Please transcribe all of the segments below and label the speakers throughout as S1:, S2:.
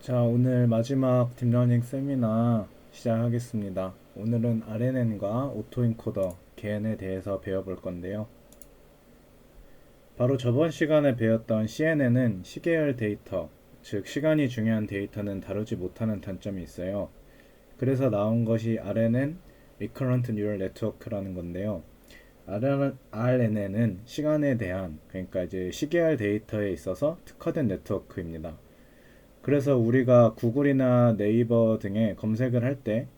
S1: 자, 오늘 마지막 딥러닝 세미나 시작하겠습니다. 오늘은 RNN과 오토인코더 개연에 대해서 배워볼 건데요. 바로 저번 시간에 배웠던 CNN은 시계열 데이터, 즉 시간이 중요한 데이터는 다루지 못하는 단점이 있어요. 그래서 나온 것이 RNN, Recurrent Neural Network라는 건데요. RNN은 시간에 대한, 그러니까 이제 시계열 데이터에 있어서 특화된 네트워크입니다. 그래서 우리가 구글이나 네이버 등에 검색을 할 때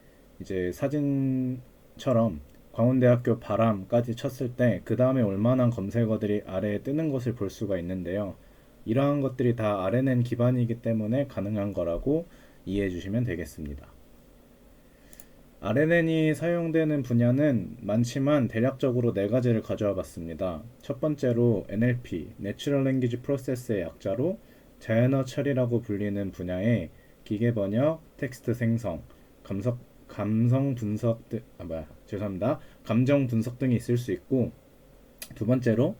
S1: 이제 사진처럼 광운대학교 바람까지 쳤을 때 그 다음에 올만한 검색어들이 아래에 뜨는 것을 볼 수가 있는데요. 이러한 것들이 다 RNN 기반이기 때문에 가능한 거라고 이해해 주시면 되겠습니다. RNN이 사용되는 분야는 많지만 대략적으로 네 가지를 가져와 봤습니다. 첫 번째로 NLP, Natural Language Process의 약자로 자연어 처리라고 불리는 분야의 기계 번역, 텍스트 생성, 감성 분석 등, 죄송합니다. 감정 분석 등이 있을 수 있고, 두 번째로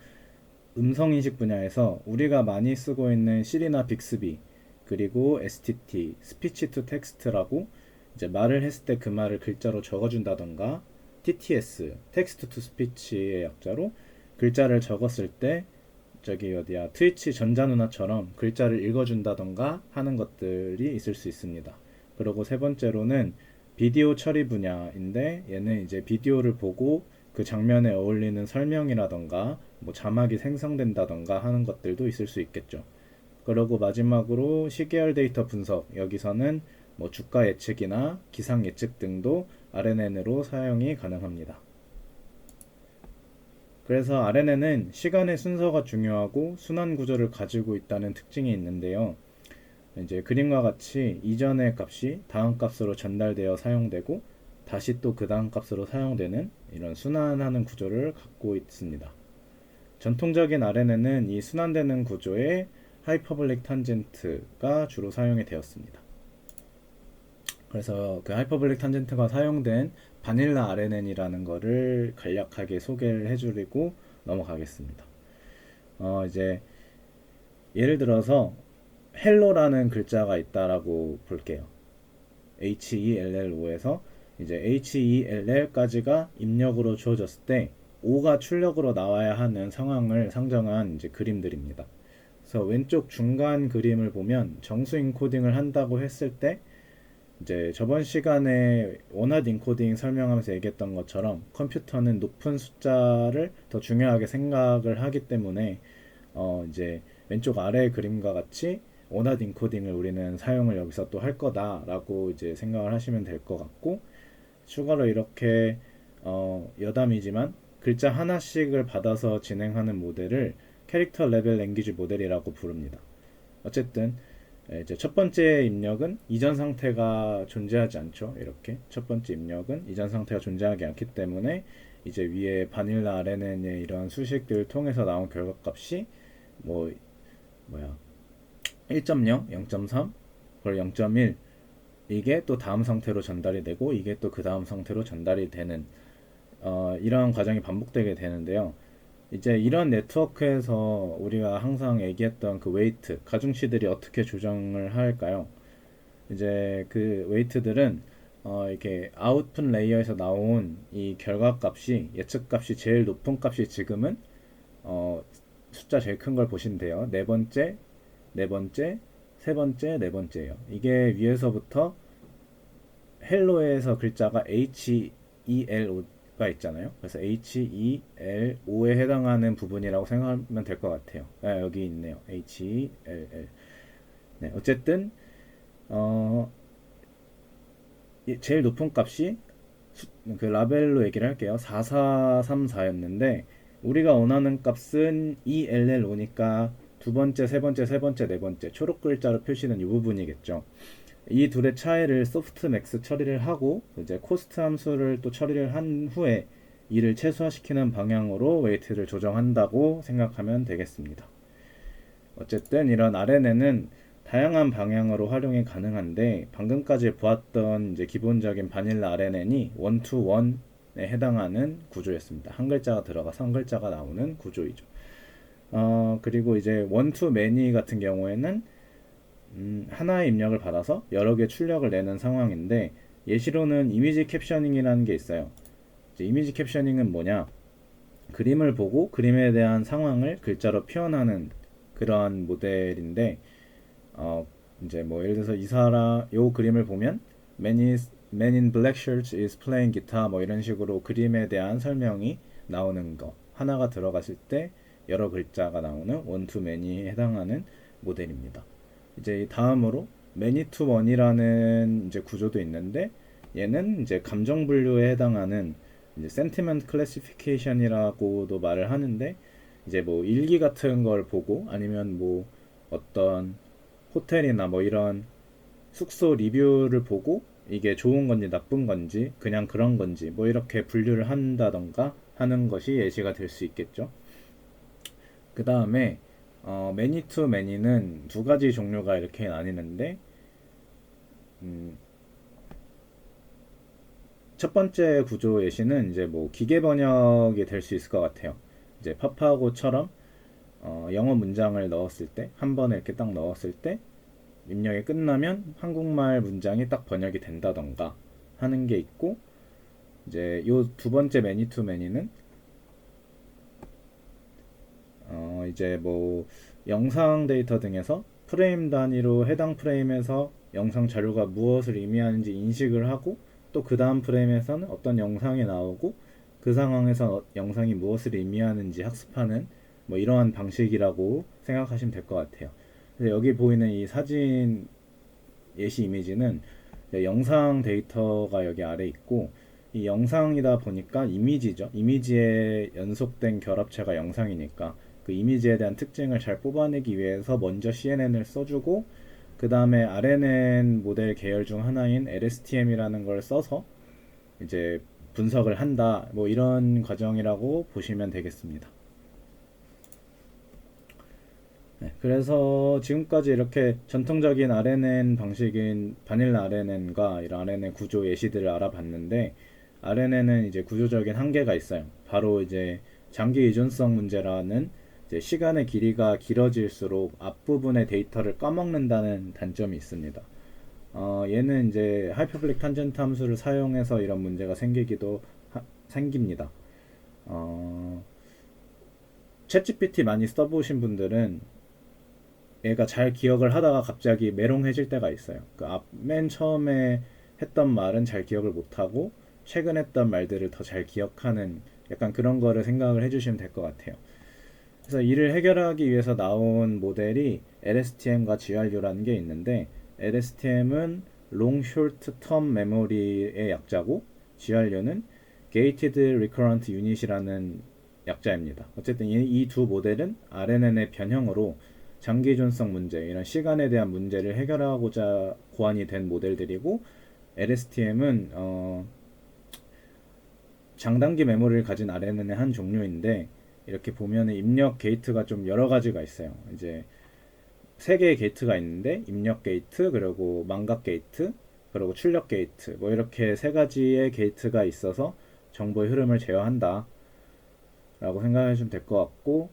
S1: 음성 인식 분야에서 우리가 많이 쓰고 있는 시리나 빅스비, 그리고 STT, 스피치 투 텍스트라고 이제 말을 했을 때 그 말을 글자로 적어준다던가, TTS, 텍스트 투 스피치의 약자로 글자를 적었을 때 저기 어디야 트위치 전자누나처럼 글자를 읽어준다던가 하는 것들이 있을 수 있습니다. 그리고 세 번째로는 비디오 처리 분야인데, 얘는 이제 비디오를 보고 그 장면에 어울리는 설명이라던가 뭐 자막이 생성된다던가 하는 것들도 있을 수 있겠죠. 그리고 마지막으로 시계열 데이터 분석, 여기서는 뭐 주가 예측이나 기상 예측 등도 RNN으로 사용이 가능합니다. 그래서 RNN은 시간의 순서가 중요하고 순환 구조를 가지고 있다는 특징이 있는데요. 이제 그림과 같이 이전의 값이 다음 값으로 전달되어 사용되고 다시 또 그 다음 값으로 사용되는 이런 순환하는 구조를 갖고 있습니다. 전통적인 RNN은 이 순환되는 구조의 하이퍼블릭 탄젠트가 주로 사용이 되었습니다. 그래서 그 하이퍼블릭 탄젠트가 사용된 바닐라 RNN이라는 거를 간략하게 소개를 해드리고 넘어가겠습니다. 이제 예를 들어서 헬로라는 글자가 있다라고 볼게요. HELLO에서 이제 HELL까지가 입력으로 주어졌을 때 O가 출력으로 나와야 하는 상황을 상정한 이제 그림들입니다. 그래서 왼쪽 중간 그림을 보면 정수 인코딩을 한다고 했을 때 이제 저번 시간에 원하드 인코딩 설명하면서 얘기했던 것처럼 컴퓨터는 높은 숫자를 더 중요하게 생각을 하기 때문에 이제 왼쪽 아래 그림과 같이 원하드 인코딩을 우리는 사용을 여기서 또 할 거다라고 이제 생각을 하시면 될 것 같고, 추가로 이렇게 여담이지만 글자 하나씩을 받아서 진행하는 모델을 캐릭터 레벨 랭귀지 모델이라고 부릅니다. 어쨌든 이제 첫 번째 입력은 이전 상태가 존재하지 않죠. 이렇게 첫 번째 입력은 이전 상태가 존재하지 않기 때문에 이제 위에 바닐라 RNN의 이러한 수식들을 통해서 나온 결과값이 뭐 뭐야 1.0, 0.3, 그리고 0.1, 이게 또 다음 상태로 전달이 되고 이게 또 그 다음 상태로 전달이 되는 이러한 과정이 반복되게 되는데요. 이제 이런 네트워크에서 우리가 항상 얘기했던 그 웨이트, 가중치들이 어떻게 조정을 할까요? 이제 그 웨이트들은 이렇게 아웃풋 레이어에서 나온 이 결과값이 예측값이 제일 높은 값이 지금은 어, 숫자 제일 큰 걸 보시면 돼요. 네 번째, 네 번째, 세 번째, 네 번째예요. 이게 위에서부터 헬로에서 글자가 HELO가 있잖아요. 그래서 HELO에 해당하는 부분이라고 생각하면 될 것 같아요. 여기 있네요. HELL. 네, 어쨌든 어, 제일 높은 값이 그 라벨로 얘기를 할게요. 4434였는데 우리가 원하는 값은 ELLO니까 두 번째, 세 번째, 세 번째, 네 번째 초록 글자로 표시는 이 부분이겠죠. 이 둘의 차이를 소프트맥스 처리를 하고 이제 코스트 함수를 또 처리를 한 후에 이를 최소화시키는 방향으로 웨이트를 조정한다고 생각하면 되겠습니다. 어쨌든 이런 RNN은 다양한 방향으로 활용이 가능한데 방금까지 보았던 이제 기본적인 바닐라 RNN이 원투원에 해당하는 구조였습니다. 한 글자가 들어가서 한 글자가 나오는 구조이죠. 그리고 이제 원투 매니 같은 경우에는 하나의 입력을 받아서 여러 개 출력을 내는 상황인데, 예시로는 이미지 캡셔닝이라는 게 있어요. 이제 이미지 캡셔닝은 뭐냐? 그림을 보고 그림에 대한 상황을 글자로 표현하는 그러한 모델인데, 어, 이제 뭐 예를 들어서 요 그림을 보면 Man in black shirt is playing guitar 뭐 이런 식으로 그림에 대한 설명이 나오는 거 하나가 들어갔을 때 여러 글자가 나오는 원투맨이 해당하는 모델입니다. 이제 다음으로 many to one이라는 이제 구조도 있는데, 얘는 이제 감정 분류에 해당하는 이제 sentiment classification이라고도 말을 하는데, 이제 뭐 일기 같은 걸 보고 아니면 뭐 어떤 호텔이나 뭐 이런 숙소 리뷰를 보고 이게 좋은 건지 나쁜 건지 그냥 그런 건지 뭐 이렇게 분류를 한다던가 하는 것이 예시가 될 수 있겠죠. 그 다음에 many to many는 두 가지 종류가 이렇게 나뉘는데, 음, 첫 번째 구조 예시는 이제 뭐 기계 번역이 될 수 있을 것 같아요. 이제 파파고처럼 영어 문장을 넣었을 때 한 번에 이렇게 딱 넣었을 때 입력이 끝나면 한국말 문장이 딱 번역이 된다던가 하는 게 있고, 이제 요 두 번째 매니 투 매니는 이제 뭐 영상 데이터 등에서 프레임 단위로 해당 프레임에서 영상 자료가 무엇을 의미하는지 인식을 하고, 또 그 다음 프레임에서는 어떤 영상이 나오고 그 상황에서 영상이 무엇을 의미하는지 학습하는 뭐 이러한 방식이라고 생각하시면 될 것 같아요. 그래서 여기 보이는 이 사진 예시 이미지는 영상 데이터가 여기 아래 있고, 이 영상이다 보니까 이미지죠. 이미지에 연속된 결합체가 영상이니까 그 이미지에 대한 특징을 잘 뽑아내기 위해서 먼저 CNN을 써주고, 그 다음에 RNN 모델 계열 중 하나인 LSTM이라는 걸 써서 이제 분석을 한다. 뭐 이런 과정이라고 보시면 되겠습니다. 네, 그래서 지금까지 이렇게 전통적인 RNN 방식인 바닐라 RNN과 이런 RNN 구조 예시들을 알아봤는데, RNN은 이제 구조적인 한계가 있어요. 바로 이제 장기 의존성 문제라는 이제 시간의 길이가 길어질수록 앞부분의 데이터를 까먹는다는 단점이 있습니다. 얘는 이제 하이퍼블릭 탄젠트 함수를 사용해서 이런 문제가 생깁니다. 챗GPT 많이 써보신 분들은 얘가 잘 기억을 하다가 갑자기 메롱해질 때가 있어요. 맨 처음에 했던 말은 잘 기억을 못하고 최근 했던 말들을 더 잘 기억하는 약간 그런 거를 생각을 해주시면 될 것 같아요. 그래서 이를 해결하기 위해서 나온 모델이 LSTM과 GRU라는 게 있는데, LSTM은 Long Short Term Memory의 약자고, GRU는 Gated Recurrent Unit이라는 약자입니다. 어쨌든 이 두 모델은 RNN의 변형으로 장기 존성 문제, 이런 시간에 대한 문제를 해결하고자 고안이 된 모델들이고, LSTM은 장단기 메모리를 가진 RNN의 한 종류인데, 이렇게 보면 입력 게이트가 좀 여러 가지가 있어요. 이제 세 개의 게이트가 있는데, 입력 게이트, 그리고 망각 게이트, 그리고 출력 게이트, 뭐 이렇게 세 가지의 게이트가 있어서 정보의 흐름을 제어한다 라고 생각해 주시면 될 것 같고,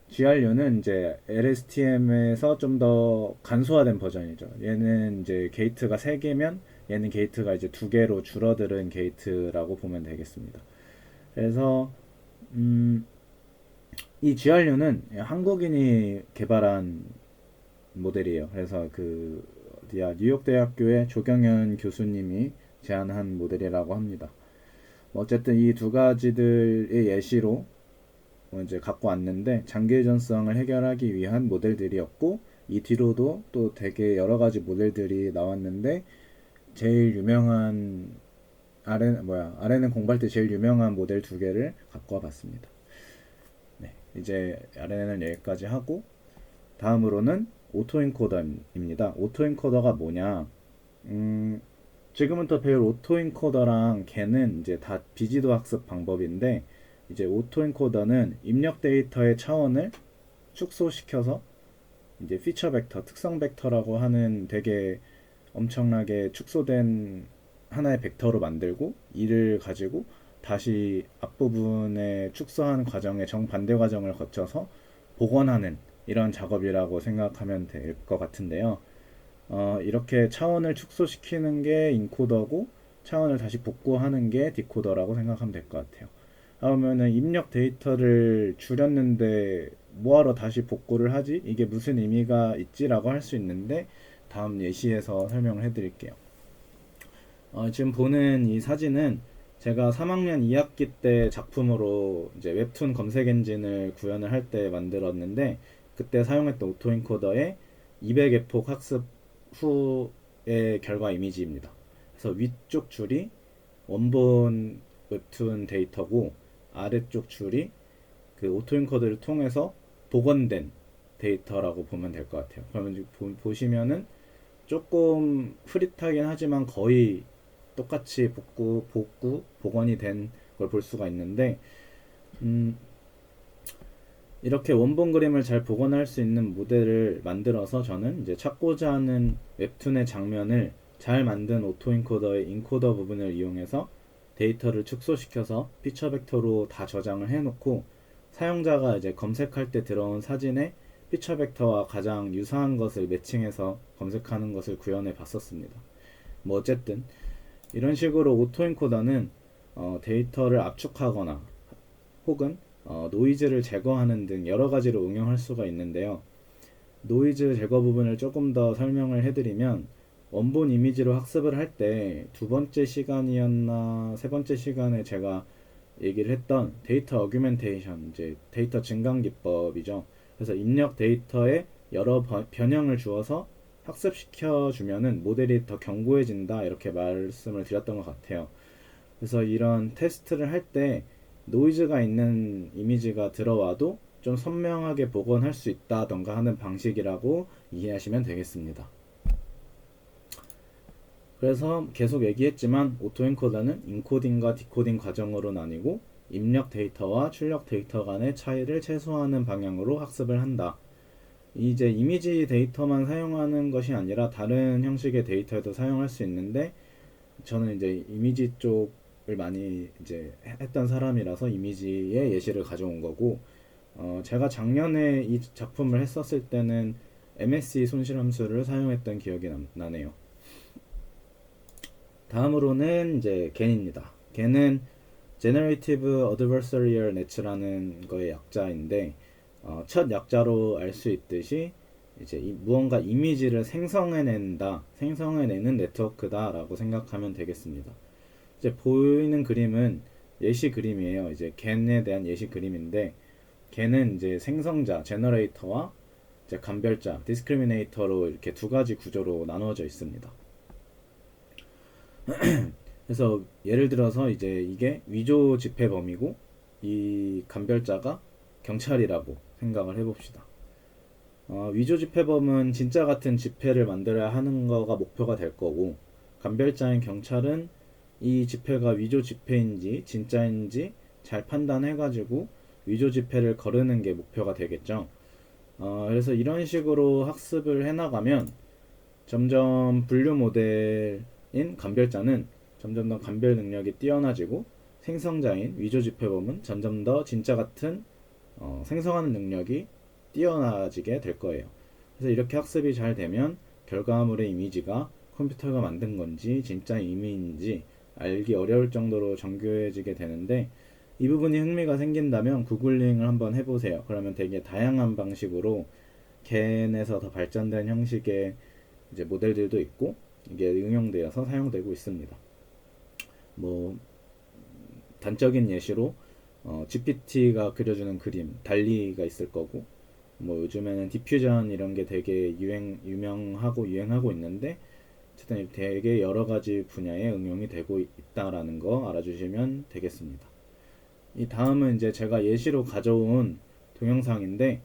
S1: GRU는 이제 LSTM에서 좀 더 간소화된 버전이죠. 얘는 이제 게이트가 3개면 얘는 게이트가 이제 2개로 줄어드는 게이트라고 보면 되겠습니다. 그래서 이 GRU는 한국인이 개발한 모델이에요. 그래서 뉴욕 대학교의 조경현 교수님이 제안한 모델이라고 합니다. 어쨌든 이 두 가지들의 예시로 이제 갖고 왔는데, 장기 의존성을 해결하기 위한 모델들이었고, 이 뒤로도 또 되게 여러 가지 모델들이 나왔는데, 제일 유명한 RNN 공부할 때 제일 유명한 모델 2개를 갖고 와봤습니다. 네, 이제 RNN은 여기까지 하고, 다음으로는 오토인코더입니다. 오토인코더가 뭐냐? 지금부터 배울 오토인코더랑 걔는 이제 다 비지도 학습 방법인데, 이제 오토인코더는 입력 데이터의 차원을 축소시켜서 이제 피처 벡터, 특성 벡터라고 하는 되게 엄청나게 축소된 하나의 벡터로 만들고, 이를 가지고 다시 앞부분에 축소한 과정의 정반대 과정을 거쳐서 복원하는 이런 작업이라고 생각하면 될 것 같은데요. 이렇게 차원을 축소시키는 게 인코더고 차원을 다시 복구하는 게 디코더라고 생각하면 될 것 같아요. 그러면은 입력 데이터를 줄였는데 뭐하러 다시 복구를 하지? 이게 무슨 의미가 있지라고 할 수 있는데 다음 예시에서 설명을 해드릴게요. 지금 보는 이 사진은 제가 3학년 2학기 때 작품으로 이제 웹툰 검색 엔진을 구현을 할 때 만들었는데 그때 사용했던 오토인코더의 200의 폭 학습 후의 결과 이미지입니다. 그래서 위쪽 줄이 원본 웹툰 데이터고 아래쪽 줄이 그 오토인코더를 통해서 복원된 데이터라고 보면 될 것 같아요. 그러면 보시면은 조금 흐릿하긴 하지만 거의 똑같이 복원이 된 걸 볼 수가 있는데, 음, 이렇게 원본 그림을 잘 복원할 수 있는 모델을 만들어서 저는 이제 찾고자 하는 웹툰의 장면을 잘 만든 오토인코더의 인코더 부분을 이용해서 데이터를 축소시켜서 피처 벡터로 다 저장을 해놓고 사용자가 이제 검색할 때 들어온 사진에 피처 벡터와 가장 유사한 것을 매칭해서 검색하는 것을 구현해 봤었습니다. 뭐 어쨌든 이런 식으로 오토인코더는 데이터를 압축하거나 혹은 노이즈를 제거하는 등 여러 가지로 응용할 수가 있는데요. 노이즈 제거 부분을 조금 더 설명을 해드리면 원본 이미지로 학습을 할 때 두 번째 시간이었나 세 번째 시간에 제가 얘기를 했던 데이터 어규멘테이션, 이제 데이터 증강 기법이죠. 그래서 입력 데이터에 여러 변형을 주어서 학습시켜 주면은 모델이 더 견고해진다 이렇게 말씀을 드렸던 것 같아요. 그래서 이런 테스트를 할 때 노이즈가 있는 이미지가 들어와도 좀 선명하게 복원할 수 있다던가 하는 방식이라고 이해하시면 되겠습니다. 그래서 계속 얘기했지만 오토엔코더는 인코딩과 디코딩 과정으로 나뉘고 입력 데이터와 출력 데이터 간의 차이를 최소화하는 방향으로 학습을 한다. 이제 이미지 데이터만 사용하는 것이 아니라 다른 형식의 데이터도 사용할 수 있는데 저는 이제 이미지 쪽을 많이 이제 했던 사람이라서 이미지의 예시를 가져온 거고, 제가 작년에 이 작품을 했었을 때는 MSE 손실함수를 사용했던 기억이 나네요. 다음으로는 이제 겐입니다. 겐은 Generative Adversarial Net라는 거의 약자인데, 첫 약자로 알 수 있듯이 이제 무언가 이미지를 생성해내는 네트워크다라고 생각하면 되겠습니다. 이제 보이는 그림은 예시 그림이에요. 이제 겐에 대한 예시 그림인데, 겐은 이제 생성자, 제너레이터와 이제 감별자, 디스크리미네이터로 이렇게 두 가지 구조로 나누어져 있습니다. 그래서 예를 들어서 이제 이게 위조 지폐 범이고 이 감별자가 경찰이라고 생각을 해봅시다. 위조 지폐범은 진짜 같은 지폐를 만들어야 하는 거가 목표가 될 거고, 감별자인 경찰은 이 지폐가 위조 지폐인지 진짜인지 잘 판단해가지고 위조 지폐를 거르는 게 목표가 되겠죠. 그래서 이런 식으로 학습을 해나가면 점점 분류 모델인 감별자는 점점 더 감별 능력이 뛰어나지고 생성자인 위조 지폐범은 점점 더 진짜 같은 생성하는 능력이 뛰어나지게 될 거예요. 그래서 이렇게 학습이 잘 되면 결과물의 이미지가 컴퓨터가 만든 건지 진짜 이미지인지 알기 어려울 정도로 정교해지게 되는데, 이 부분이 흥미가 생긴다면 구글링을 한번 해보세요. 그러면 되게 다양한 방식으로 겐에서 더 발전된 형식의 이제 모델들도 있고 이게 응용되어서 사용되고 있습니다. 뭐 단적인 예시로 GPT가 그려주는 그림 달리가 있을 거고, 뭐 요즘에는 디퓨전 이런 게 되게 유명하고 유행하고 있는데 어쨌든 되게 여러 가지 분야에 응용이 되고 있다라는 거 알아주시면 되겠습니다. 이 다음은 이제 제가 예시로 가져온 동영상인데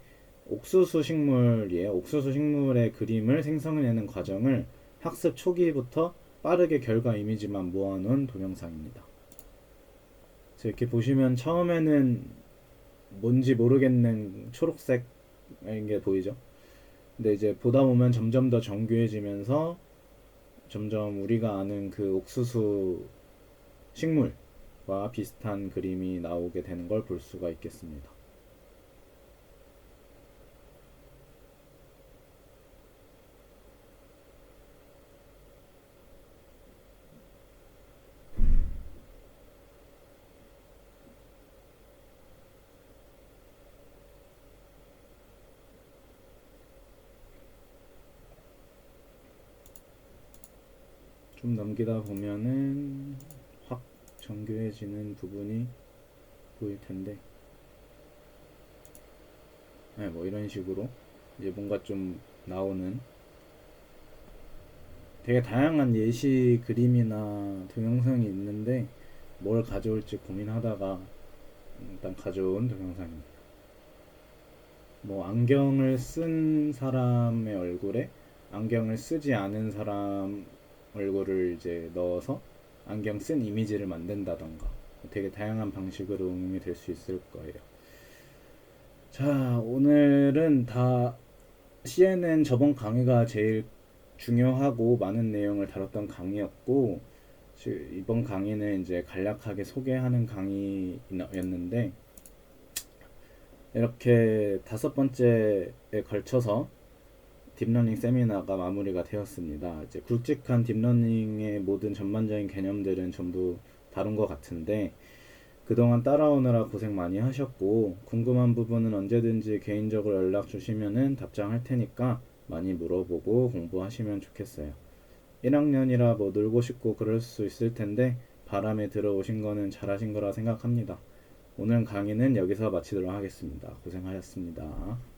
S1: 옥수수 식물이에요. 옥수수 식물의 그림을 생성해내는 과정을 학습 초기부터 빠르게 결과 이미지만 모아놓은 동영상입니다. 이렇게 보시면 처음에는 뭔지 모르겠는 초록색인 게 보이죠. 근데 이제 보다 보면 점점 더 정교해지면서 점점 우리가 아는 그 옥수수 식물과 비슷한 그림이 나오게 되는 걸 볼 수가 있겠습니다. 좀 넘기다 보면은 확 정교해지는 부분이 보일 텐데, 네, 뭐 이런 식으로 이제 뭔가 좀 나오는 되게 다양한 예시 그림이나 동영상이 있는데 뭘 가져올지 고민하다가 일단 가져온 동영상입니다. 뭐 안경을 쓴 사람의 얼굴에 안경을 쓰지 않은 사람 얼굴을 이제 넣어서 안경 쓴 이미지를 만든다던가 되게 다양한 방식으로 응용이 될 수 있을 거예요. 자, 오늘은 다 CNN 저번 강의가 제일 중요하고 많은 내용을 다뤘던 강의였고, 이번 강의는 이제 간략하게 소개하는 강의였는데, 이렇게 5번째에 걸쳐서 딥러닝 세미나가 마무리가 되었습니다. 이제 굵직한 딥러닝의 모든 전반적인 개념들은 전부 다룬 것 같은데, 그동안 따라오느라 고생 많이 하셨고, 궁금한 부분은 언제든지 개인적으로 연락 주시면은 답장할 테니까 많이 물어보고 공부하시면 좋겠어요. 1학년이라 뭐 놀고 싶고 그럴 수 있을 텐데 바람에 들어오신 거는 잘하신 거라 생각합니다. 오늘 강의는 여기서 마치도록 하겠습니다. 고생하셨습니다.